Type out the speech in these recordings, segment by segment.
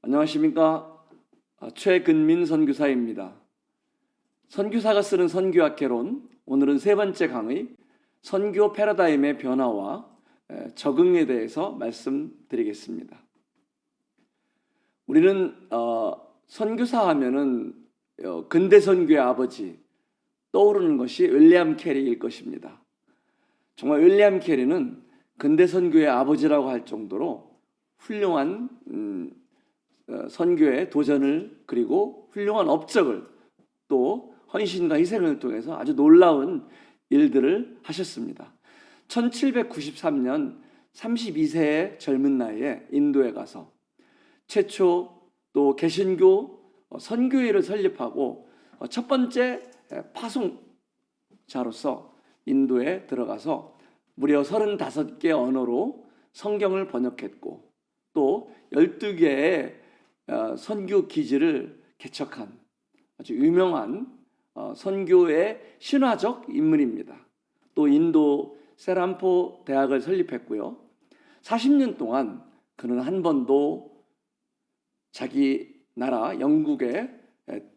안녕하십니까. 최근민 선교사입니다. 선교사가 쓰는 선교학개론, 오늘은 세 번째 강의 선교 패러다임의 변화와 적응에 대해서 말씀드리겠습니다. 우리는 선교사 하면은 근대 선교의 아버지 떠오르는 것이 윌리엄 캐리일 것입니다. 정말 윌리엄 캐리는 근대 선교의 아버지라고 할 정도로 훌륭한 선교의 도전을, 그리고 훌륭한 업적을, 또 헌신과 희생을 통해서 아주 놀라운 일들을 하셨습니다. 1793년 32세의 젊은 나이에 인도에 가서 최초 또 개신교 선교회를 설립하고 첫 번째 파송자로서 인도에 들어가서 무려 35개 언어로 성경을 번역했고, 또 12개의 선교 기지를 개척한 아주 유명한 선교의 신화적 인물입니다. 또 인도 세람포 대학을 설립했고요. 40년 동안 그는 한 번도 자기 나라 영국에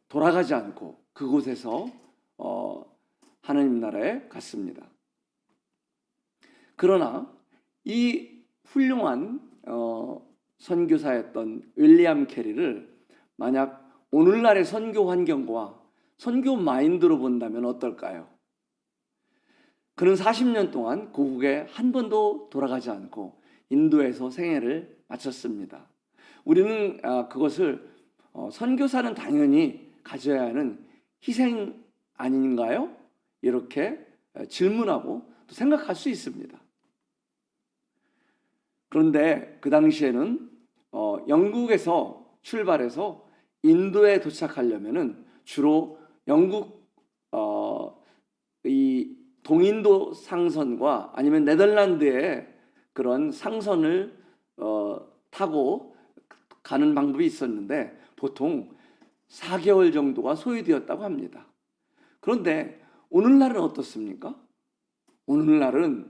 돌아가지 않고 그곳에서 하나님 나라에 갔습니다. 그러나 이 훌륭한 선교사였던 윌리엄 캐리를 만약 오늘날의 선교 환경과 선교 마인드로 본다면 어떨까요? 그는 40년 동안 고국에 한 번도 돌아가지 않고 인도에서 생애를 마쳤습니다. 우리는 그것을 선교사는 당연히 가져야 하는 희생 아닌가요? 이렇게 질문하고 또 생각할 수 있습니다. 그런데 그 당시에는 영국에서 출발해서 인도에 도착하려면은 주로 영국 이 동인도 상선과 아니면 네덜란드의 그런 상선을 타고 가는 방법이 있었는데 보통 4개월 정도가 소요되었다고 합니다. 그런데 오늘날은 어떻습니까? 오늘날은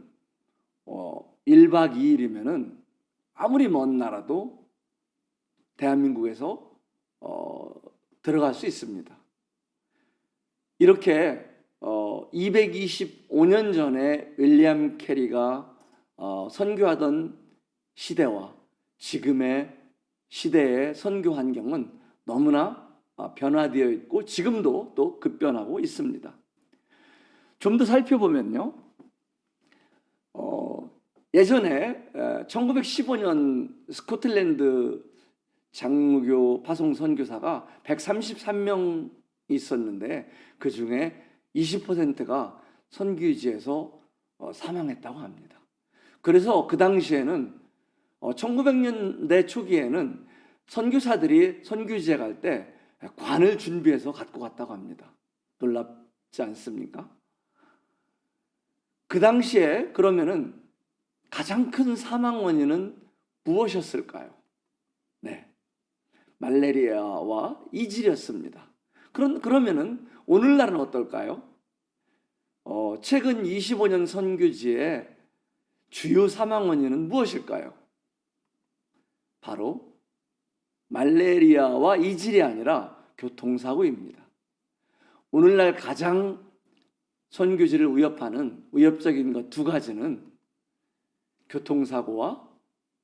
1박 2일이면은 아무리 먼 나라도 대한민국에서 들어갈 수 있습니다. 이렇게 225년 전에 윌리엄 캐리가 선교하던 시대와 지금의 시대의 선교 환경은 너무나 변화되어 있고 지금도 또 급변하고 있습니다. 좀 더 살펴보면요, 예전에 1915년 스코틀랜드 장로교 파송 선교사가 133명 있었는데 그 중에 20%가 선교지에서 사망했다고 합니다. 그래서 그 당시에는 1900년대 초기에는 선교사들이 선교지에 갈 때 관을 준비해서 갖고 갔다고 합니다. 놀랍지 않습니까? 그 당시에 그러면은 가장 큰 사망 원인은 무엇이었을까요? 네, 말레리아와 이질이었습니다. 그러면은 오늘날은 어떨까요? 최근 25년 선교지의 주요 사망 원인은 무엇일까요? 바로 말레리아와 이질이 아니라 교통사고입니다. 오늘날 가장 선교지를 위협하는 위협적인 것 두 가지는 교통사고와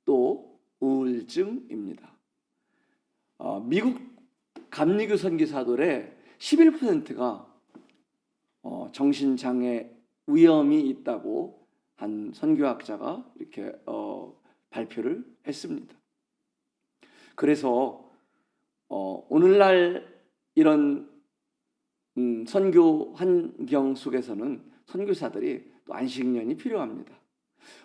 또 우울증입니다. 미국 감리교 선교사들의 11%가 정신장애 위험이 있다고 한 선교학자가 이렇게 발표를 했습니다. 그래서 오늘날 이런 선교 환경 속에서는 선교사들이 또 안식년이 필요합니다.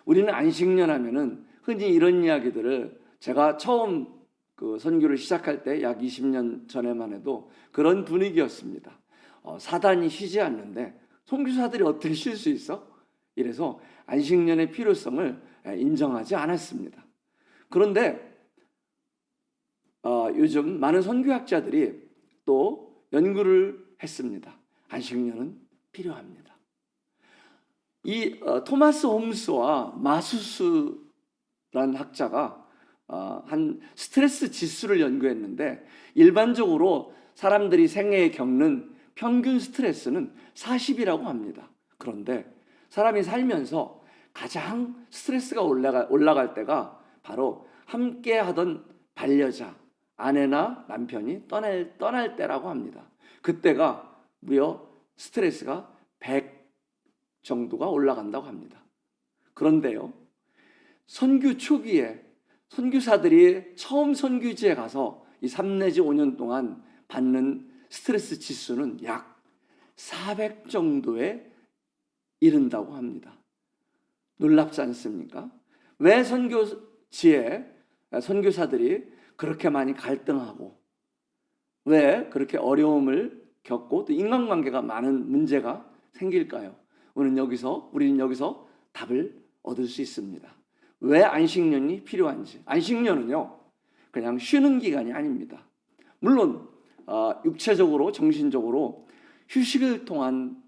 우리는 안식년 하면은 흔히 이런 이야기들을, 제가 처음 그 선교를 시작할 때 약 20년 전에만 해도 그런 분위기였습니다. 사단이 쉬지 않는데 선교사들이 어떻게 쉴 수 있어? 이래서 안식년의 필요성을 인정하지 않았습니다. 그런데 요즘 많은 선교학자들이 또 연구를 했습니다. 안식년은 필요합니다. 이 토마스 홈스와 마수스라는 학자가 한 스트레스 지수를 연구했는데 일반적으로 사람들이 생애에 겪는 평균 스트레스는 40이라고 합니다. 그런데 사람이 살면서 가장 스트레스가 올라갈 때가 바로 함께 하던 반려자, 아내나 남편이 떠날 때라고 합니다. 그때가 무려 스트레스가 100 정도가 올라간다고 합니다. 그런데요, 선교 초기에 선교사들이 처음 선교지에 가서 이 3 내지 5년 동안 받는 스트레스 지수는 약 400 정도에 이른다고 합니다. 놀랍지 않습니까? 왜 선교지에 선교사들이 그렇게 많이 갈등하고 왜 그렇게 어려움을 겪고 또 인간관계가 많은 문제가 생길까요? 우리는 여기서 답을 얻을 수 있습니다. 왜 안식년이 필요한지. 안식년은요, 그냥 쉬는 기간이 아닙니다. 물론 육체적으로 정신적으로 휴식을 통한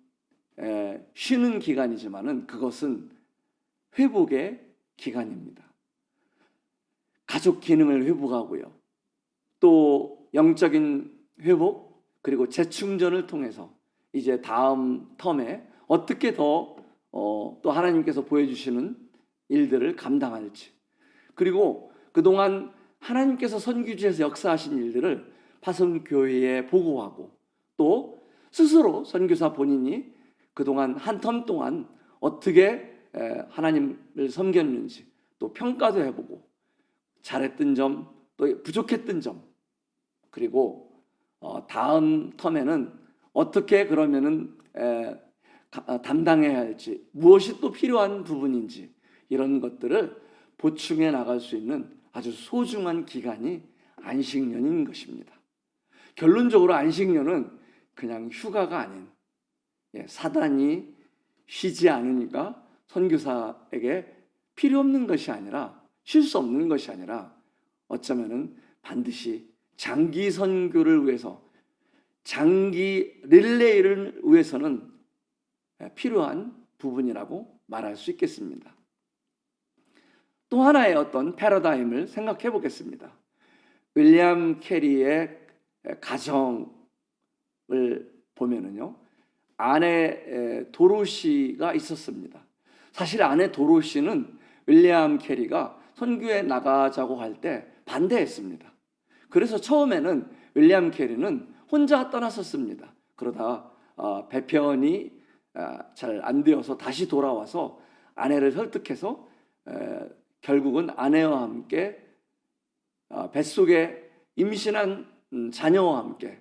쉬는 기간이지만은 그것은 회복의 기간입니다. 가족 기능을 회복하고요. 또 영적인 회복 그리고 재충전을 통해서 이제 다음 텀에 어떻게 더 또 하나님께서 보여주시는 일들을 감당할지, 그리고 그동안 하나님께서 선교지에서 역사하신 일들을 파송교회에 보고하고 또 스스로 선교사 본인이 그동안 한 텀 동안 어떻게 하나님을 섬겼는지 또 평가도 해보고 잘했던 점, 또 부족했던 점, 그리고 다음 텀에는 어떻게 그러면은 담당해야 할지, 무엇이 또 필요한 부분인지 이런 것들을 보충해 나갈 수 있는 아주 소중한 기간이 안식년인 것입니다. 결론적으로 안식년은 그냥 휴가가 아닌, 사단이 쉬지 않으니까 선교사에게 필요 없는 것이 아니라, 쉴 수 없는 것이 아니라 어쩌면은 반드시 장기 선교를 위해서, 장기 릴레이를 위해서는 필요한 부분이라고 말할 수 있겠습니다. 또 하나의 어떤 패러다임을 생각해 보겠습니다. 윌리엄 캐리의 가정을 보면은요, 아내 도로시가 있었습니다. 사실 아내 도로시는 윌리엄 캐리가 선교에 나가자고 할 때 반대했습니다. 그래서 처음에는 윌리엄 캐리는 혼자 떠났었습니다. 그러다 배편이 잘 안 되어서 다시 돌아와서 아내를 설득해서 결국은 아내와 함께 뱃속에 임신한 자녀와 함께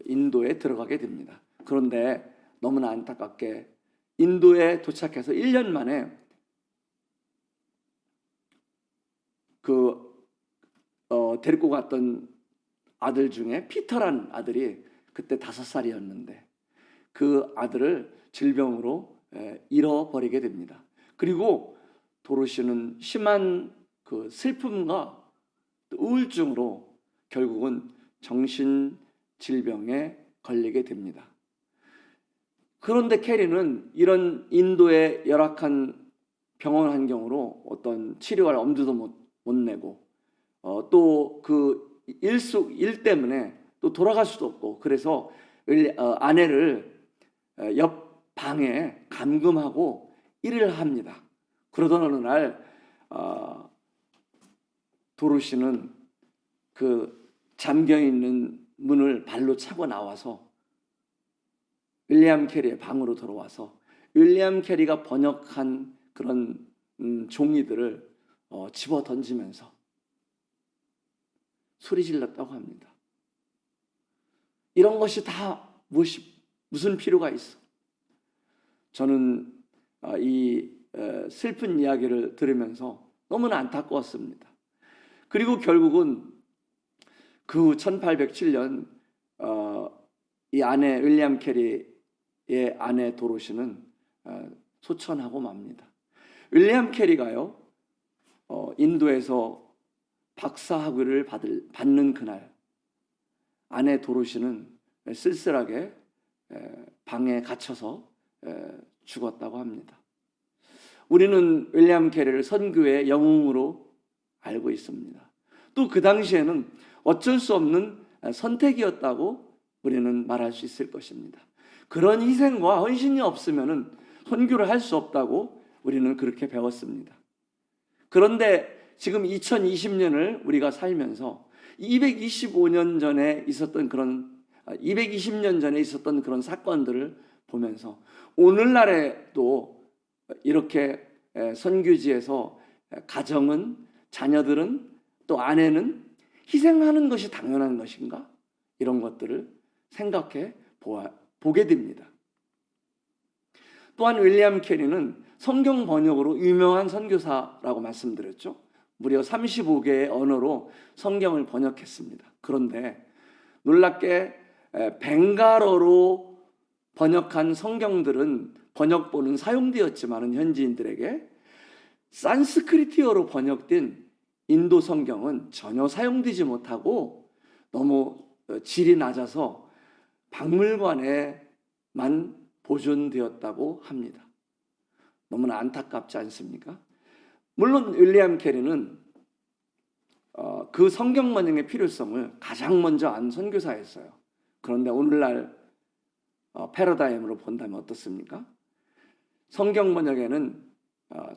인도에 들어가게 됩니다. 그런데 너무나 안타깝게 인도에 도착해서 1년 만에 데리고 갔던 아들 중에 피터란 아들이 그때 5살이었는데 그 아들을 질병으로 잃어버리게 됩니다. 그리고 도로시는 심한 그 슬픔과 우울증으로 결국은 정신질병에 걸리게 됩니다. 그런데 캐리는 이런 인도의 열악한 병원 환경으로 어떤 치료할 엄두도 못 내고 또 그 일 때문에 또 돌아갈 수도 없고, 그래서 아내를 옆 방에 감금하고 일을 합니다. 그러던 어느 날 도로시는 그 잠겨 있는 문을 발로 차고 나와서 윌리엄 캐리의 방으로 들어와서 윌리엄 캐리가 번역한 그런 종이들을 집어 던지면서 소리 질렀다고 합니다. 이런 것이 다 무슨 필요가 있어? 저는 이 슬픈 이야기를 들으면서 너무나 안타까웠습니다. 그리고 결국은 그 1807년 이 아내 윌리엄 캐리의 아내 도로시는 소천하고 맙니다. 윌리엄 캐리가요, 인도에서 박사학위를 받는 그날 아내 도로시는 쓸쓸하게 방에 갇혀서 죽었다고 합니다. 우리는 윌리엄 캐리를 선교의 영웅으로 알고 있습니다. 또 그 당시에는 어쩔 수 없는 선택이었다고 우리는 말할 수 있을 것입니다. 그런 희생과 헌신이 없으면 선교를 할 수 없다고 우리는 그렇게 배웠습니다. 그런데 지금 2020년을 우리가 살면서 220년 전에 있었던 그런 사건들을 보면서 오늘날에도 이렇게 선교지에서 가정은, 자녀들은, 또 아내는 희생하는 것이 당연한 것인가? 이런 것들을 생각해 보게 됩니다. 또한 윌리엄 캐리는 성경 번역으로 유명한 선교사라고 말씀드렸죠. 무려 35개의 언어로 성경을 번역했습니다. 그런데 놀랍게 벵갈어로 번역한 성경들은 번역본은 사용되었지만 현지인들에게 산스크리트어로 번역된 인도 성경은 전혀 사용되지 못하고 너무 질이 낮아서 박물관에만 보존되었다고 합니다. 너무나 안타깝지 않습니까? 물론 윌리엄 캐리는 그 성경 번역의 필요성을 가장 먼저 안 선교사였어요. 그런데 오늘날 패러다임으로 본다면 어떻습니까? 성경 번역에는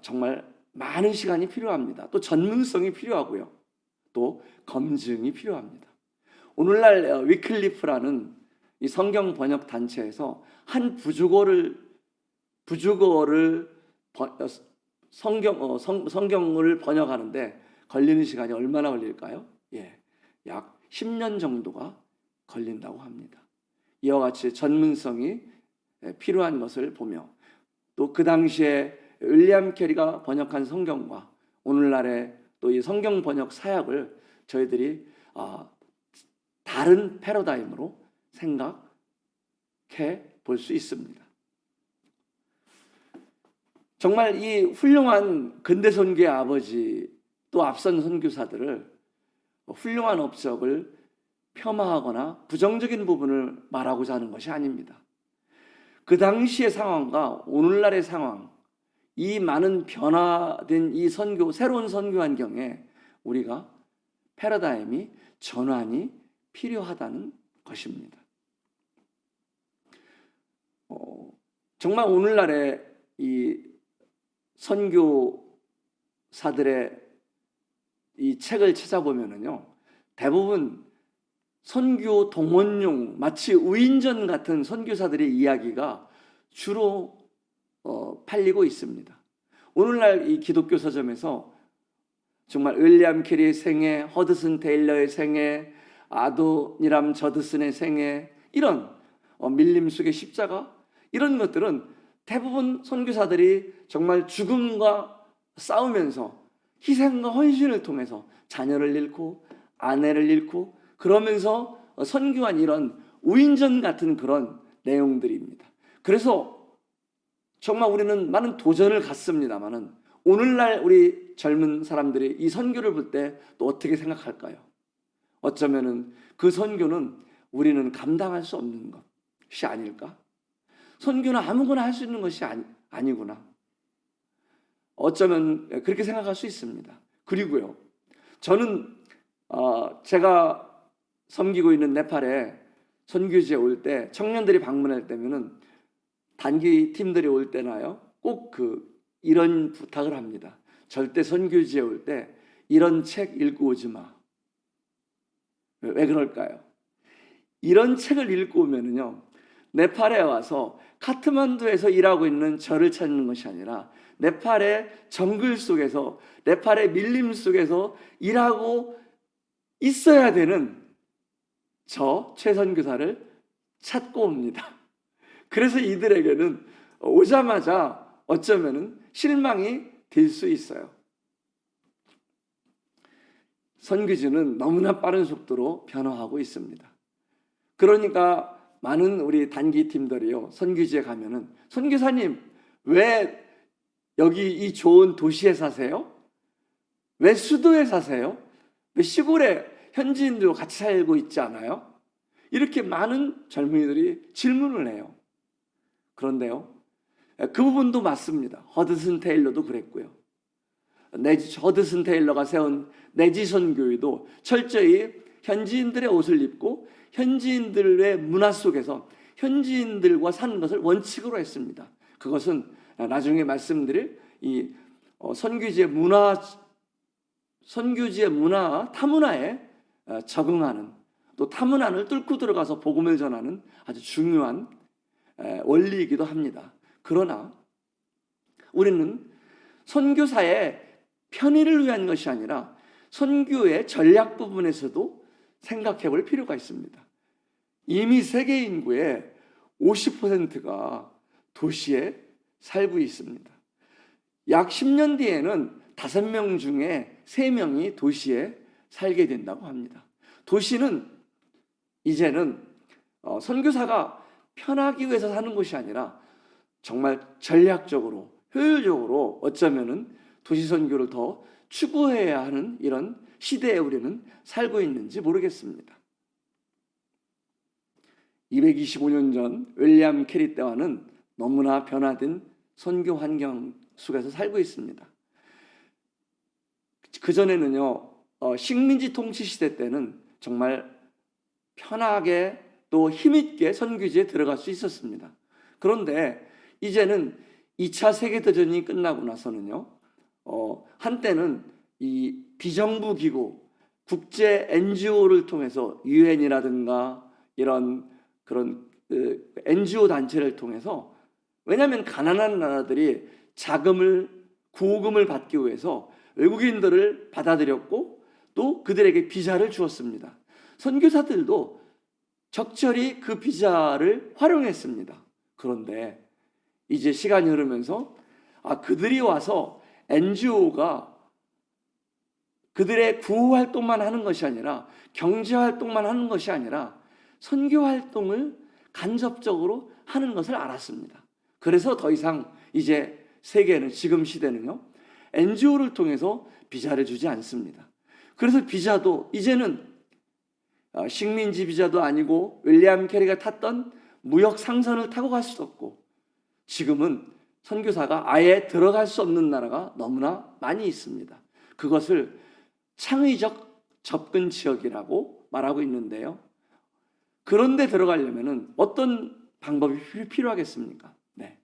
정말 많은 시간이 필요합니다. 또 전문성이 필요하고요. 또 검증이 필요합니다. 오늘날 위클리프라는 이 성경 번역 단체에서 한 성경을 번역하는데 걸리는 시간이 얼마나 걸릴까요? 약 10년 정도가 걸린다고 합니다. 이와 같이 전문성이 필요한 것을 보며 또 그 당시에 윌리엄 캐리가 번역한 성경과 오늘날의 또 이 성경 번역 사역을 저희들이 다른 패러다임으로 생각해 볼 수 있습니다. 정말 이 훌륭한 근대 선교의 아버지 또 앞선 선교사들을 훌륭한 업적을 폄하하거나 부정적인 부분을 말하고자 하는 것이 아닙니다. 그 당시의 상황과 오늘날의 상황, 이 많은 변화된 이 새로운 선교 환경에 우리가 패러다임이 전환이 필요하다는 것입니다. 정말 오늘날의 이 선교사들의 이 책을 찾아보면요, 대부분 선교 동원용 마치 우인전 같은 선교사들의 이야기가 주로 팔리고 있습니다. 오늘날 이 기독교 서점에서 정말 윌리엄 캐리의 생애, 허드슨 테일러의 생애, 아도니람 저드슨의 생애, 이런 밀림 속의 십자가, 이런 것들은 대부분 선교사들이 정말 죽음과 싸우면서 희생과 헌신을 통해서 자녀를 잃고 아내를 잃고 그러면서 선교한 이런 우인전 같은 그런 내용들입니다. 그래서 정말 우리는 많은 도전을 갖습니다만은 오늘날 우리 젊은 사람들이 이 선교를 볼 때 또 어떻게 생각할까요? 어쩌면은 그 선교는 우리는 감당할 수 없는 것이 아닐까? 선교는 아무거나 할 수 있는 것이 아니구나. 어쩌면 그렇게 생각할 수 있습니다. 그리고요, 저는 제가 섬기고 있는 네팔에 선교지에 올 때, 청년들이 방문할 때면은 단기 팀들이 올 때나요, 꼭 이런 부탁을 합니다. 절대 선교지에 올 때 이런 책 읽고 오지 마. 왜 그럴까요? 이런 책을 읽고 오면은요, 네팔에 와서 카트만두에서 일하고 있는 저를 찾는 것이 아니라 네팔의 정글 속에서, 네팔의 밀림 속에서 일하고 있어야 되는 저 최선교사를 찾고 옵니다. 그래서 이들에게는 오자마자 어쩌면은 실망이 될 수 있어요. 선교지는 너무나 빠른 속도로 변화하고 있습니다. 그러니까 많은 우리 단기 팀들이요, 선교지에 가면은 선교사님, 왜 여기 이 좋은 도시에 사세요? 왜 수도에 사세요? 시골에 현지인들과 같이 살고 있지 않아요? 이렇게 많은 젊은이들이 질문을 해요. 그런데요, 그 부분도 맞습니다. 허드슨 테일러도 그랬고요. 허드슨 테일러가 세운 내지선 교회도 철저히 현지인들의 옷을 입고 현지인들의 문화 속에서 현지인들과 사는 것을 원칙으로 했습니다. 그것은 나중에 말씀드릴 이 선교지의 문화, 타문화에 적응하는, 또 타문화를 뚫고 들어가서 복음을 전하는 아주 중요한 원리이기도 합니다. 그러나 우리는 선교사의 편의를 위한 것이 아니라 선교의 전략 부분에서도 생각해 볼 필요가 있습니다. 이미 세계 인구의 50%가 도시에 살고 있습니다. 약 10년 뒤에는 5명 중에 3명이 도시에 살게 된다고 합니다. 도시는 이제는 선교사가 편하기 위해서 사는 것이 아니라 정말 전략적으로, 효율적으로 어쩌면은 도시 선교를 더 추구해야 하는 이런 시대에 우리는 살고 있는지 모르겠습니다. 225년 전 윌리엄 캐리 때와는 너무나 변화된 선교 환경 속에서 살고 있습니다. 그전에는요, 식민지 통치 시대 때는 정말 편하게 또 힘있게 선교지에 들어갈 수 있었습니다. 그런데 이제는 2차 세계대전이 끝나고 나서는요, 한때는 이 비정부 기구, 국제 NGO를 통해서 유엔이라든가 이런 그런 NGO 단체를 통해서, 왜냐하면 가난한 나라들이 구호금을 받기 위해서 외국인들을 받아들였고 또 그들에게 비자를 주었습니다. 선교사들도 적절히 그 비자를 활용했습니다. 그런데 이제 시간이 흐르면서 그들이 와서 NGO가 그들의 구호 활동만 하는 것이 아니라, 경제 활동만 하는 것이 아니라 선교 활동을 간접적으로 하는 것을 알았습니다. 그래서 더 이상 이제 세계는, 지금 시대는요, NGO를 통해서 비자를 주지 않습니다. 그래서 비자도 이제는 식민지 비자도 아니고 윌리엄 캐리가 탔던 무역 상선을 타고 갈 수도 없고, 지금은 선교사가 아예 들어갈 수 없는 나라가 너무나 많이 있습니다. 그것을 창의적 접근 지역이라고 말하고 있는데요. 그런데 들어가려면 어떤 방법이 필요하겠습니까? 네,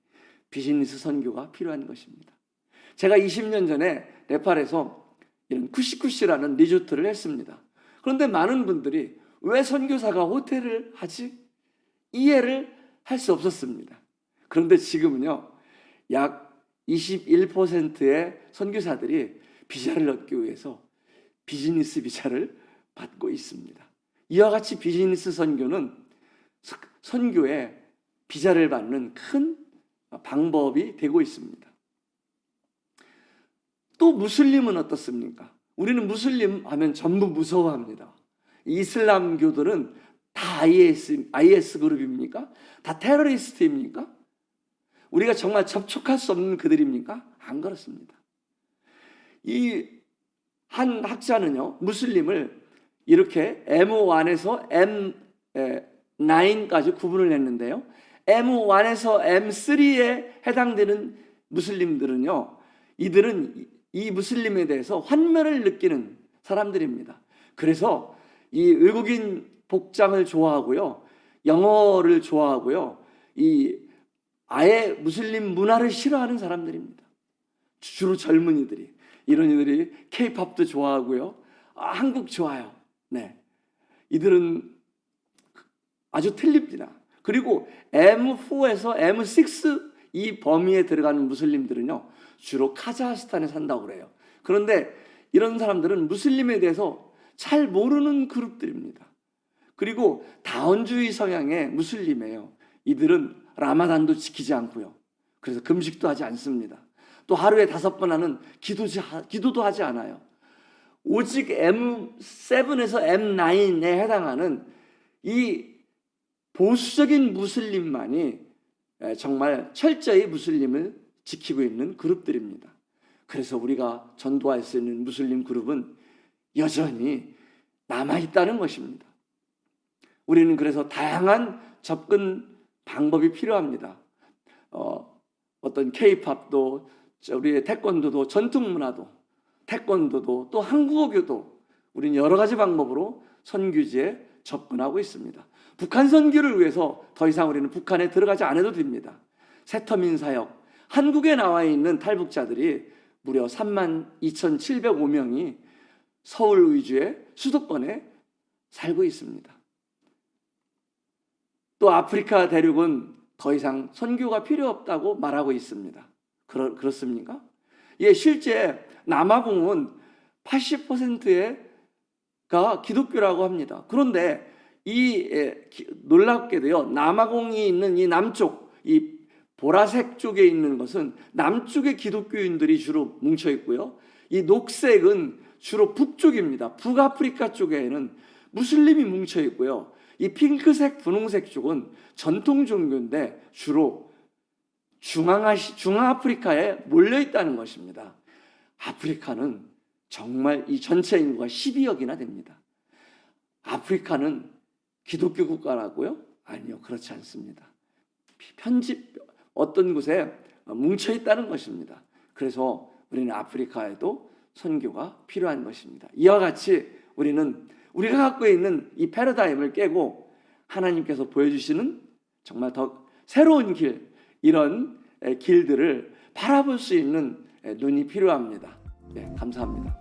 비즈니스 선교가 필요한 것입니다. 제가 20년 전에 네팔에서 이런 쿠시쿠시라는 리조트를 했습니다. 그런데 많은 분들이 왜 선교사가 호텔을 하지? 이해를 할 수 없었습니다. 그런데 지금은요, 약 21%의 선교사들이 비자를 얻기 위해서 비즈니스 비자를 받고 있습니다. 이와 같이 비즈니스 선교는 선교에 비자를 받는 큰 방법이 되고 있습니다. 또 무슬림은 어떻습니까? 우리는 무슬림 하면 전부 무서워합니다. 이슬람교들은 다 IS 그룹입니까? 다 테러리스트입니까? 우리가 정말 접촉할 수 없는 그들입니까? 안 그렇습니다. 이 한 학자는요, 무슬림을 이렇게 M1에서 M9까지 구분을 했는데요, M1에서 M3에 해당되는 무슬림들은요, 이들은 이 무슬림에 대해서 환멸을 느끼는 사람들입니다. 그래서 이 외국인 복장을 좋아하고요, 영어를 좋아하고요, 아예 무슬림 문화를 싫어하는 사람들입니다. 주로 젊은이들이. 이런 이들이 K-팝도 좋아하고요, 한국 좋아요. 네, 이들은 아주 틀립니다. 그리고 M4에서 M6 이 범위에 들어가는 무슬림들은요, 주로 카자흐스탄에 산다고 그래요. 그런데 이런 사람들은 무슬림에 대해서 잘 모르는 그룹들입니다. 그리고 다원주의 성향의 무슬림이에요. 이들은 라마단도 지키지 않고요, 그래서 금식도 하지 않습니다. 또 하루에 5번 하는 기도도 하지 않아요. 오직 M7에서 M9에 해당하는 이 보수적인 무슬림만이 정말 철저히 무슬림을 지키고 있는 그룹들입니다. 그래서 우리가 전도할 수 있는 무슬림 그룹은 여전히 남아 있다는 것입니다. 우리는 그래서 다양한 접근 방법이 필요합니다. 어떤 K-팝도, 우리의 태권도도, 전통문화도, 태권도도, 또 한국어교도, 우리는 여러 가지 방법으로 선교지에 접근하고 있습니다. 북한 선교를 위해서 더 이상 우리는 북한에 들어가지 않아도 됩니다. 세터민 사역, 한국에 나와 있는 탈북자들이 무려 32,705명이 서울 위주의 수도권에 살고 있습니다. 또 아프리카 대륙은 더 이상 선교가 필요 없다고 말하고 있습니다. 그렇습니까? 예, 실제 남아공은 80%가 기독교라고 합니다. 그런데 놀랍게도요, 남아공이 있는 이 남쪽, 이 보라색 쪽에 있는 것은 남쪽의 기독교인들이 주로 뭉쳐 있고요. 이 녹색은 주로 북쪽입니다. 북아프리카 쪽에는 무슬림이 뭉쳐 있고요. 이 핑크색, 분홍색 쪽은 전통 종교인데 주로 중앙아프리카에 몰려 있다는 것입니다. 아프리카는 정말 이 전체 인구가 12억이나 됩니다. 아프리카는 기독교 국가라고요? 아니요, 그렇지 않습니다. 어떤 곳에 뭉쳐 있다는 것입니다. 그래서 우리는 아프리카에도 선교가 필요한 것입니다. 이와 같이 우리가 갖고 있는 이 패러다임을 깨고 하나님께서 보여주시는 정말 더 새로운 길, 이런 길들을 바라볼 수 있는 눈이 필요합니다. 네, 감사합니다.